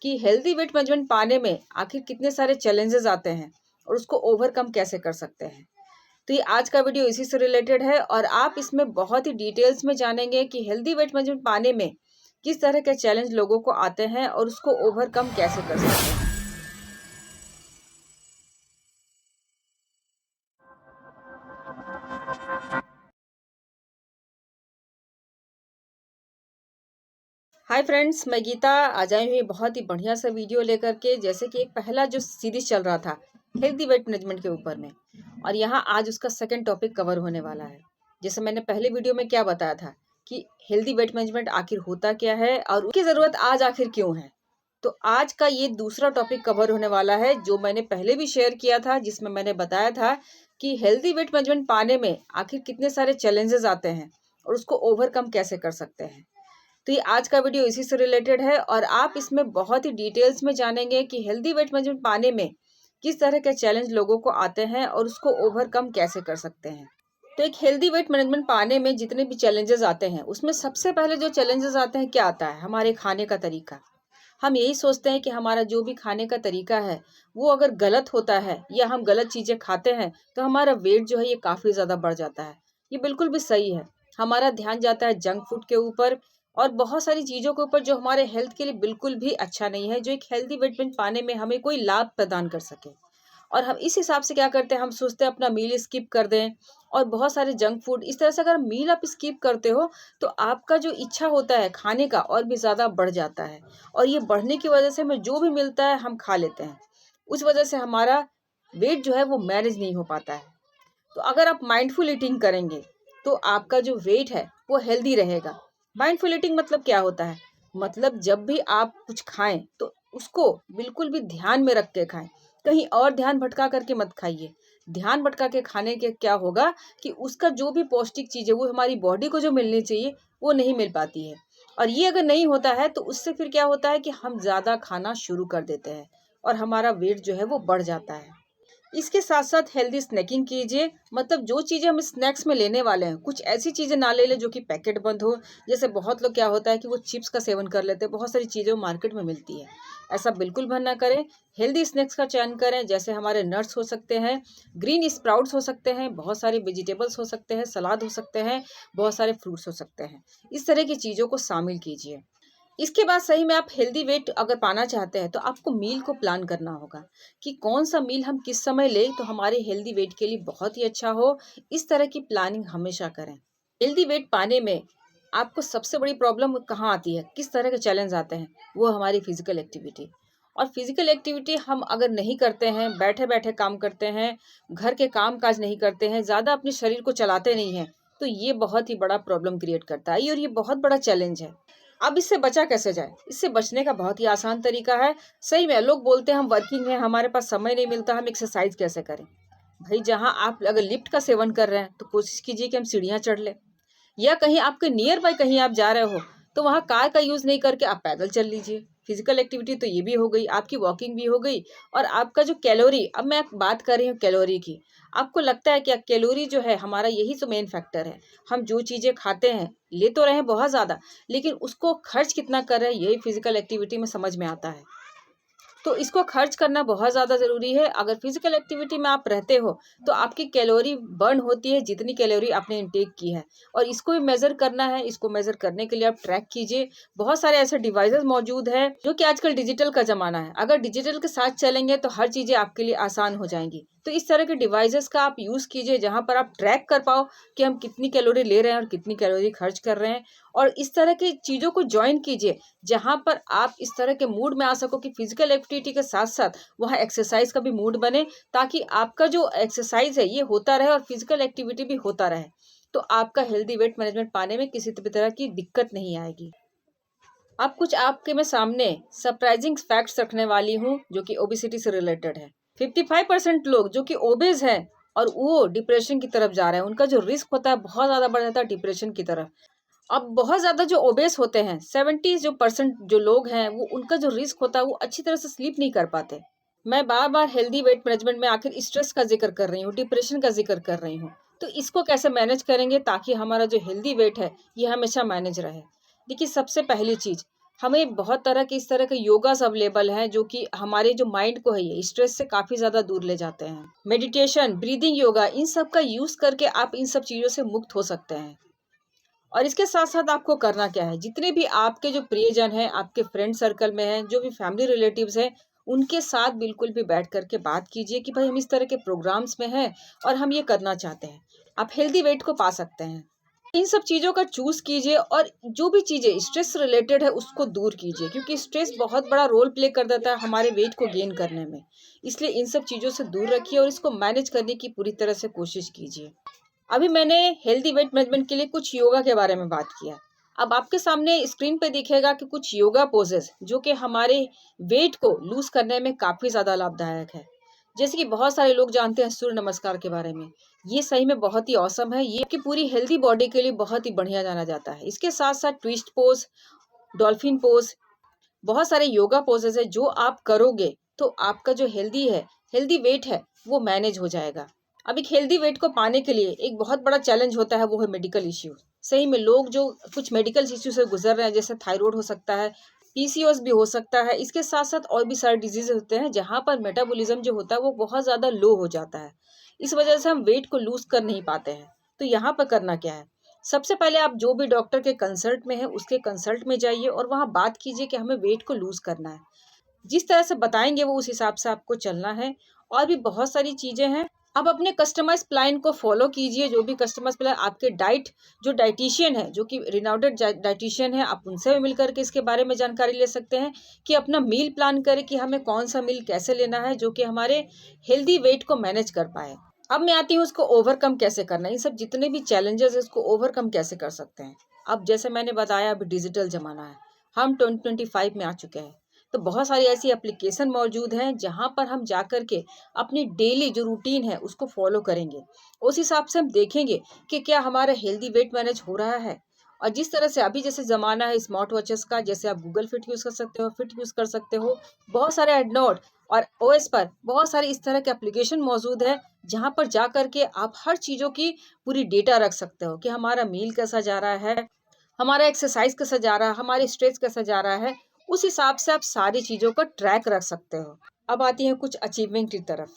कि healthy weight management पाने में आखिर कितने सारे चैलेंजेस आते हैं और उसको ओवरकम कैसे कर सकते हैं। तो ये आज का वीडियो इसी से रिलेटेड है और आप इसमें बहुत ही डिटेल्स में जानेंगे कि हेल्दी वेट मैनेजमेंट पाने में किस तरह के चैलेंज लोगों को आते हैं और उसको ओवरकम कैसे कर सकते हैं। हाय फ्रेंड्स, मैं गीता आज आई हुई बहुत ही बढ़िया सा वीडियो लेकर के। जैसे कि एक पहला जो सीरीज चल रहा था हेल्दी वेट मैनेजमेंट के ऊपर में, और यहाँ आज उसका सेकंड टॉपिक कवर होने वाला है। जैसे मैंने पहले वीडियो में क्या बताया था कि हेल्दी वेट मैनेजमेंट आखिर होता क्या है और उसकी ज़रूरत आज आखिर क्यों है। तो आज का ये दूसरा टॉपिक कवर होने वाला है जो मैंने पहले भी शेयर किया था, जिसमें मैंने बताया था कि हेल्दी वेट मैनेजमेंट पाने में आखिर कितने सारे चैलेंजेस आते हैं और उसको ओवरकम कैसे कर सकते हैं। तो ये आज का वीडियो इसी से रिलेटेड है और आप इसमें बहुत ही डिटेल्स में जानेंगे कि हेल्दी वेट मैनेजमेंट पाने में किस तरह के चैलेंज लोगों को आते हैं और उसको ओवरकम कैसे कर सकते हैं। तो एक हेल्दी वेट मैनेजमेंट पाने में जितने भी चैलेंजेस आते हैं उसमें सबसे पहले जो चैलेंजेस आते हैं क्या आता है, हमारे खाने का तरीका। हम यही सोचते हैं कि हमारा जो भी खाने का तरीका है वो अगर गलत होता है या हम गलत चीज़ें खाते हैं तो हमारा वेट जो है ये काफ़ी ज़्यादा बढ़ जाता है। ये बिल्कुल भी सही है। हमारा ध्यान जाता है जंक फूड के ऊपर और बहुत सारी चीज़ों के ऊपर जो हमारे हेल्थ के लिए बिल्कुल भी अच्छा नहीं है, जो एक हेल्दी वेट में पाने में हमें कोई लाभ प्रदान कर सके। और हम इस हिसाब से क्या करते हैं, हम सोचते हैं अपना मील स्किप कर दें और बहुत सारे जंक फूड इस तरह से अगर मील आप स्किप करते हो तो आपका जो इच्छा होता है खाने का और भी ज़्यादा बढ़ जाता है, और ये बढ़ने की वजह से हमें जो भी मिलता है हम खा लेते हैं। उस वजह से हमारा वेट जो है वो मैनेज नहीं हो पाता है। तो अगर आप माइंडफुल ईटिंग करेंगे तो आपका जो वेट है वो हेल्दी रहेगा। माइंडफुल ईटिंग मतलब क्या होता है, मतलब जब भी आप कुछ खाएं तो उसको बिल्कुल भी ध्यान में रख के खाएं, कहीं और ध्यान भटका करके मत खाइए। ध्यान भटका के खाने के क्या होगा कि उसका जो भी पौष्टिक चीज़ है वो हमारी बॉडी को जो मिलनी चाहिए वो नहीं मिल पाती है। और ये अगर नहीं होता है तो उससे फिर क्या होता है कि हम ज़्यादा खाना शुरू कर देते हैं और हमारा वेट जो है वो बढ़ जाता है। इसके साथ साथ हेल्दी स्नैकिंग कीजिए, मतलब जो चीज़ें हम स्नैक्स में लेने वाले हैं कुछ ऐसी चीज़ें ना ले लें जो कि पैकेट बंद हो। जैसे बहुत लोग क्या होता है कि वो चिप्स का सेवन कर लेते हैं, बहुत सारी चीज़ें मार्केट में मिलती है। ऐसा बिल्कुल भी ना करें। हेल्दी स्नैक्स का चयन करें, जैसे हमारे नट्स हो सकते हैं, ग्रीन स्प्राउट्स हो सकते हैं, बहुत सारे वेजिटेबल्स हो सकते हैं, सलाद हो सकते हैं, बहुत सारे फ्रूट्स हो सकते हैं। इस तरह की चीज़ों को शामिल कीजिए। इसके बाद सही में आप हेल्दी वेट अगर पाना चाहते हैं तो आपको मील को प्लान करना होगा कि कौन सा मील हम किस समय लें तो हमारे हेल्दी वेट के लिए बहुत ही अच्छा हो। इस तरह की प्लानिंग हमेशा करें। हेल्दी वेट पाने में आपको सबसे बड़ी प्रॉब्लम कहाँ आती है, किस तरह के चैलेंज आते हैं, वो हमारी फिजिकल एक्टिविटी। और फिजिकल एक्टिविटी हम अगर नहीं करते हैं, बैठे बैठे काम करते हैं, घर के काम काज नहीं करते हैं, ज़्यादा अपने शरीर को चलाते नहीं हैं, तो ये बहुत ही बड़ा प्रॉब्लम क्रिएट करता है और ये बहुत बड़ा चैलेंज है। अब इससे बचा कैसे जाए? इससे बचने का बहुत ही आसान तरीका है। सही में लोग बोलते हैं हम वर्किंग हैं, हमारे पास समय नहीं मिलता, हम एक्सरसाइज कैसे करें? भाई जहाँ आप अगर लिफ्ट का सेवन कर रहे हैं तो कोशिश कीजिए कि हम सीढ़ियाँ चढ़ लें, या कहीं आपके नियर बाय कहीं आप जा रहे हो तो वहाँ कार का यूज़ नहीं करके आप पैदल चल लीजिए। फिजिकल एक्टिविटी तो ये भी हो गई, आपकी वॉकिंग भी हो गई। और आपका जो कैलोरी, अब मैं बात कर रही हूँ कैलोरी की, आपको लगता है क्या कैलोरी जो है हमारा यही तो मेन फैक्टर है। हम जो चीज़ें खाते हैं ले तो रहे हैं बहुत ज़्यादा, लेकिन उसको खर्च कितना कर रहे हैं यही फिजिकल एक्टिविटी में समझ में आता है। तो इसको खर्च करना बहुत ज़्यादा ज़रूरी है। अगर फिजिकल एक्टिविटी में आप रहते हो तो आपकी कैलोरी बर्न होती है जितनी कैलोरी आपने इंटेक की है, और इसको भी मेज़र करना है। इसको मेज़र करने के लिए आप ट्रैक कीजिए। बहुत सारे ऐसे डिवाइसेस मौजूद हैं जो कि आजकल डिजिटल का ज़माना है। अगर डिजिटल के साथ चलेंगे तो हर चीज़ें आपके लिए आसान हो जाएंगी। तो इस तरह के डिवाइसेस का आप यूज़ कीजिए जहाँ पर आप ट्रैक कर पाओ कि हम कितनी कैलोरी ले रहे हैं और कितनी कैलोरी खर्च कर रहे हैं। और इस तरह की चीज़ों को जॉइन कीजिए जहाँ पर आप इस तरह के मूड में आ सको कि फिजिकल एक्टिविटी के साथ साथ वहाँ एक्सरसाइज का भी मूड बने, ताकि आपका जो एक्सरसाइज है ये होता रहे और फिजिकल एक्टिविटी भी होता रहे। तो आपका हेल्दी वेट मैनेजमेंट पाने में किसी भी तरह की दिक्कत नहीं आएगी। अब कुछ आपके मैं सामने सरप्राइजिंग फैक्ट्स रखने वाली हूँ जो कि ओबेसिटी से रिलेटेड है। 55% लोग जो कि ओबेज हैं और वो डिप्रेशन की तरफ जा रहे हैं, उनका जो रिस्क होता है बहुत ज़्यादा बढ़ जाता है डिप्रेशन की तरफ। अब बहुत ज़्यादा जो ओबेस होते हैं 70 जो परसेंट जो लोग हैं वो उनका जो रिस्क होता है वो अच्छी तरह से स्लीप नहीं कर पाते। मैं बार बार हेल्दी वेट मैनेजमेंट में आखिर स्ट्रेस का जिक्र कर रही हूँ, डिप्रेशन का जिक्र कर रही हूँ। तो इसको कैसे मैनेज करेंगे ताकि हमारा जो हेल्दी वेट है ये हमेशा मैनेज रहे। देखिए सबसे पहली चीज़, हमें बहुत तरह के इस तरह के योगास अवेलेबल हैं जो कि हमारे जो माइंड को है ये स्ट्रेस से काफ़ी ज़्यादा दूर ले जाते हैं। मेडिटेशन, ब्रीदिंग योगा, इन सब का यूज़ करके आप इन सब चीज़ों से मुक्त हो सकते हैं। और इसके साथ-साथ आपको करना क्या है, जितने भी आपके जो प्रियजन हैं, आपके फ्रेंड सर्कल में हैं, जो भी फैमिली रिलेटिव्स हैं, उनके साथ बिल्कुल भी बैठ कर के बात कीजिए कि भाई हम इस तरह के प्रोग्राम्स में हैं और हम ये करना चाहते हैं। आप हेल्दी वेट को पा सकते हैं। इन सब चीज़ों का चूज़ कीजिए और जो भी चीज़ें स्ट्रेस रिलेटेड है उसको दूर कीजिए, क्योंकि स्ट्रेस बहुत बड़ा रोल प्ले कर देता है हमारे वेट को गेन करने में। इसलिए इन सब चीज़ों से दूर रखिए और इसको मैनेज करने की पूरी तरह से कोशिश कीजिए। अभी मैंने हेल्दी वेट मैनेजमेंट के लिए कुछ योगा के बारे में बात किया। अब आपके सामने स्क्रीन पे दिखेगा कि कुछ योगा पोजेस जो कि हमारे वेट को लूज करने में काफ़ी ज़्यादा लाभदायक है। जैसे कि बहुत सारे लोग जानते हैं सूर्य नमस्कार के बारे में। ये सही में बहुत ही ऑसम है। ये आपकी पूरी हेल्दी बॉडी के लिए बहुत ही बढ़िया जाना जाता है। इसके साथ-साथ ट्विस्ट पोज़, डॉल्फिन पोज़, बहुत सारे योगा पोजेस है जो आप करोगे तो आपका जो हेल्दी वेट है वो मैनेज हो जाएगा। अब एक हेल्दी वेट को पाने के लिए एक बहुत बड़ा चैलेंज होता है, वो है मेडिकल इश्यू। सही में लोग जो कुछ मेडिकल इश्यू से गुजर रहे हैं, जैसे थायराइड हो सकता है, पीसीओएस भी हो सकता है, इसके साथ साथ और भी सारे डिजीज होते हैं जहाँ पर मेटाबॉलिज्म जो होता है वो बहुत ज़्यादा लो हो जाता है। इस वजह से हम वेट को लूज कर नहीं पाते हैं। तो यहाँ पर करना क्या है, सबसे पहले आप जो भी डॉक्टर के कंसल्ट में है उसके कंसल्ट में जाइए और वहाँ बात कीजिए कि हमें वेट को लूज करना है। जिस तरह से बताएँगे वो उस हिसाब से आपको चलना है। और भी बहुत सारी चीज़ें हैं। आप अपने कस्टमाइज़ प्लान को फ़ॉलो कीजिए, जो भी कस्टमाइज़ प्लान आपके जो डायटीशियन है, जो कि रिनाउंडेड डायटीशियन है, आप उनसे भी मिल कर के इसके बारे में जानकारी ले सकते हैं कि अपना मील प्लान करें कि हमें कौन-सा मील कैसे लेना है, जो कि हमारे हेल्दी वेट को मैनेज कर पाए। अब मैं आती हूँ उसको ओवरकम कैसे करना है, इन सब जितने भी चैलेंजेज़ हैं, इसको ओवरकम कैसे कर सकते हैं। अब जैसे मैंने बताया अभी डिजिटल ज़माना है, हम 2025 में आ चुके हैं। तो बहुत सारी ऐसी एप्लीकेशन मौजूद हैं जहाँ पर हम जाकर के अपनी डेली जो रूटीन है उसको फॉलो करेंगे। उस हिसाब से हम देखेंगे कि क्या हमारा हेल्दी वेट मैनेज हो रहा है। और जिस तरह से अभी जैसे ज़माना है स्मार्ट वॉचेस का, जैसे आप गूगल फिट यूज़ कर सकते हो, फिट यूज़ कर सकते हो, बहुत सारे एडनोड और ओएस पर बहुत सारे इस तरह के एप्लीकेशन मौजूद है जहाँ पर जा कर के आप हर चीज़ों की पूरी डेटा रख सकते हो कि हमारा मील कैसा जा रहा है, हमारा एक्सरसाइज कैसा जा रहा है, हमारे स्ट्रेस कैसा जा रहा है। उस हिसाब से आप सारी चीज़ों का ट्रैक रख सकते हो। अब आती है कुछ अचीवमेंट की तरफ।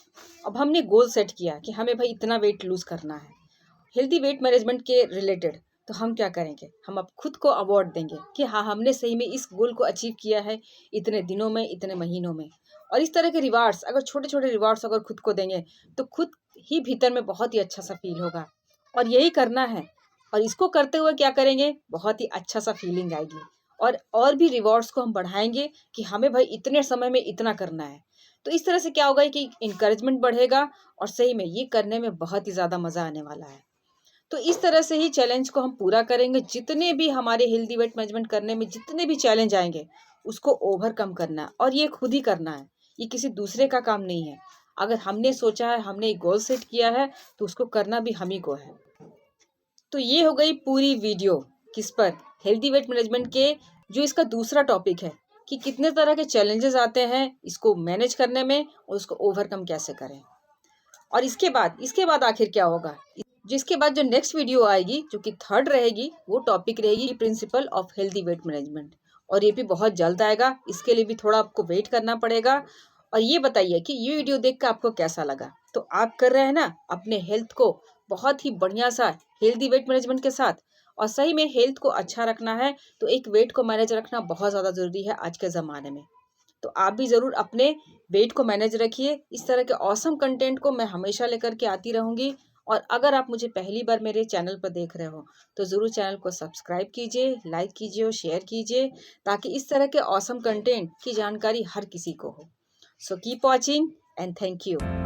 अब हमने गोल सेट किया कि हमें भाई इतना वेट लूज़ करना है। हेल्दी वेट मैनेजमेंट के रिलेटेड तो हम क्या करेंगे? हम अब खुद को अवार्ड देंगे कि हाँ, हमने सही में इस गोल को अचीव किया है, इतने दिनों में, इतने महीनों में। और इस तरह के रिवार्ड्स, अगर छोटे-छोटे रिवार्ड्स अगर खुद को देंगे, तो खुद ही भीतर में बहुत ही अच्छा-सा फ़ील होगा। और यही करना है। और इसको करते हुए क्या करेंगे? बहुत ही अच्छा-सा फ़ीलिंग आएगी। और भी रिवॉर्ड्स को हम बढ़ाएँगे कि हमें भाई इतने समय में इतना करना है। तो इस तरह से क्या होगा कि एनकरेजमेंट बढ़ेगा और सही में ये करने में बहुत ही ज़्यादा मज़ा आने वाला है। तो इस तरह से ही चैलेंज को हम पूरा करेंगे। जितने भी हमारे हेल्दी वेट मैनेजमेंट करने में जितने भी चैलेंज आएँगे, उसको ओवरकम करना है और ये खुद ही करना है। ये किसी दूसरे का काम नहीं है। अगर हमने सोचा है, हमने एक गोल सेट किया है, तो उसको करना भी हम ही को है। तो ये हो गई पूरी वीडियो किस पर, हेल्दी वेट मैनेजमेंट के जो इसका दूसरा टॉपिक है कि कितने तरह के चैलेंजेस आते हैं इसको मैनेज करने में और उसको ओवरकम कैसे करें। और इसके बाद आखिर क्या होगा, जिसके बाद जो नेक्स्ट वीडियो आएगी जो कि थर्ड रहेगी, वो टॉपिक रहेगी principle of healthy weight management. और ये भी बहुत जल्द आएगा, इसके लिए भी थोड़ा आपको वेट करना पड़ेगा। और ये बताइए कि ये वीडियो देख कर आपको कैसा लगा। तो आप कर रहे हैं ना अपने हेल्थ को बहुत ही बढ़िया सा हेल्दी वेट मैनेजमेंट के साथ। और सही में हेल्थ को अच्छा रखना है तो एक वेट को मैनेज रखना बहुत ज़्यादा ज़रूरी है आज के ज़माने में। तो आप भी ज़रूर अपने वेट को मैनेज रखिए। इस तरह के ऑसम कंटेंट को मैं हमेशा लेकर के आती रहूँगी। और अगर आप मुझे पहली बार मेरे चैनल पर देख रहे हो तो ज़रूर चैनल को सब्सक्राइब कीजिए, लाइक कीजिए और शेयर कीजिए, ताकि इस तरह के ऑसम कंटेंट की जानकारी हर किसी को हो। So keep watching and thank you.